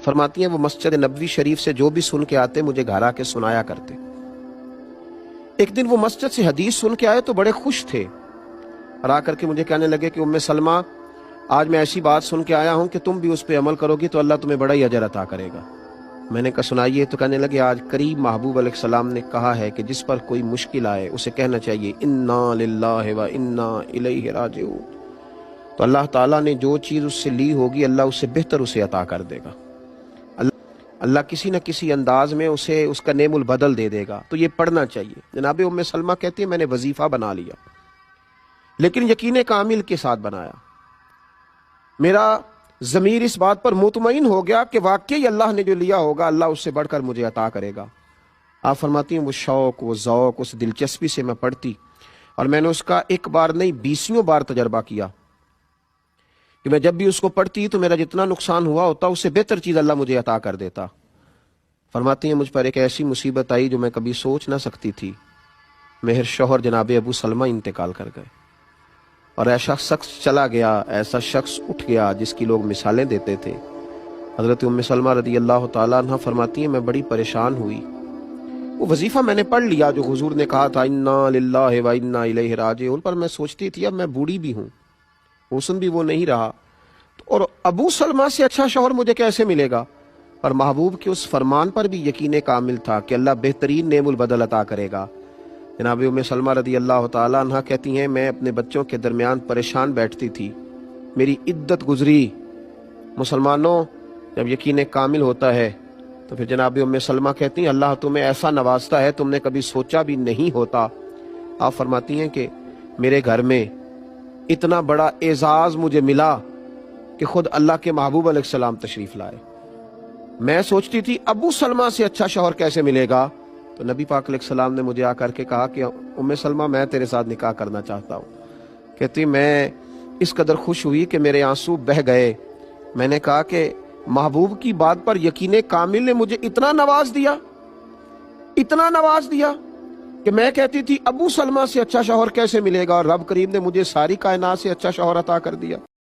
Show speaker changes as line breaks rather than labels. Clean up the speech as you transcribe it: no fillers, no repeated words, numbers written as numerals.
فرماتی ہیں وہ مسجد نبوی شریف سے جو بھی سن کے آتے مجھے گھر آ کے سنایا کرتے۔ ایک دن وہ مسجد سے حدیث سن کے آئے تو بڑے خوش تھے اور آ کر کے مجھے کہنے لگے کہ ام سلمہ آج میں ایسی بات سن کے آیا ہوں کہ تم بھی اس پہ عمل کرو گی تو اللہ تمہیں بڑا ہی اجر عطا کرے گا۔ میں نے کہا سنائیے، تو کہنے لگے آج قریب محبوب علیہ السلام نے کہا ہے کہ جس پر کوئی مشکل آئے اسے کہنا چاہیے انا للہ و انا الیہ راجعون، تو اللہ تعالیٰ نے جو چیز اس سے لی ہوگی اللہ اس سے بہتر اسے عطا کر دے گا، اللہ کسی نہ کسی انداز میں اسے اس کا نعم البدل دے دے گا، تو یہ پڑھنا چاہیے۔ جناب ام سلمہ کہتی ہیں میں نے وظیفہ بنا لیا، لیکن یقین کامل کے ساتھ بنایا، میرا ضمیر اس بات پر مطمئن ہو گیا کہ واقعی اللہ نے جو لیا ہوگا اللہ اس سے بڑھ کر مجھے عطا کرے گا۔ آپ فرماتی ہیں وہ شوق، وہ ذوق، اس دلچسپی سے میں پڑھتی اور میں نے اس کا ایک بار نہیں 20 بار تجربہ کیا کہ میں جب بھی اس کو پڑھتی تو میرا جتنا نقصان ہوا ہوتا اس سے بہتر چیز اللہ مجھے عطا کر دیتا۔ فرماتی ہیں مجھ پر ایک ایسی مصیبت آئی جو میں کبھی سوچ نہ سکتی تھی، مہر شوہر جناب ابو سلمہ انتقال کر گئے اور ایسا شخص چلا گیا، ایسا شخص اٹھ گیا جس کی لوگ مثالیں دیتے تھے۔ حضرت ام سلمہ رضی اللہ تعالیٰ عنہ فرماتی ہیں میں بڑی پریشان ہوئی، وہ وظیفہ میں نے پڑھ لیا جو حضور نے کہا تھا انا للہ و انا الیہ راجعون، پر میں سوچتی تھی اب میں بوڑھی بھی ہوں، حسن بھی وہ نہیں رہا، اور ابو سلمہ سے اچھا شوہر مجھے کیسے ملے گا؟ اور محبوب کے اس فرمان پر بھی یقین کامل تھا کہ اللہ بہترین نعم البدل عطا کرے گا۔ جناب ام سلمہ رضی اللہ تعالیٰ عنہ کہتی ہیں میں اپنے بچوں کے درمیان پریشان بیٹھتی تھی، میری عدت گزری۔ مسلمانوں جب یقین کامل ہوتا ہے تو پھر جناب ام سلمہ کہتی ہیں اللہ تمہیں ایسا نوازتا ہے تم نے کبھی سوچا بھی نہیں ہوتا۔ آپ فرماتی ہیں کہ میرے گھر میں اتنا بڑا اعزاز مجھے ملا کہ خود اللہ کے محبوب علیہ السلام تشریف لائے۔ میں سوچتی تھی ابو سلمہ سے اچھا شوہر کیسے ملے گا، تو نبی پاک علیہ السلام نے مجھے آ کر کے کہا کہ ام سلمہ میں تیرے ساتھ نکاح کرنا چاہتا ہوں۔ کہتی میں اس قدر خوش ہوئی کہ میرے آنسو بہہ گئے۔ میں نے کہا کہ محبوب کی بات پر یقین کامل نے مجھے اتنا نواز دیا کہ میں کہتی تھی ابو سلمہ سے اچھا شوہر کیسے ملے گا، اور رب کریم نے مجھے ساری کائنات سے اچھا شوہر عطا کر دیا۔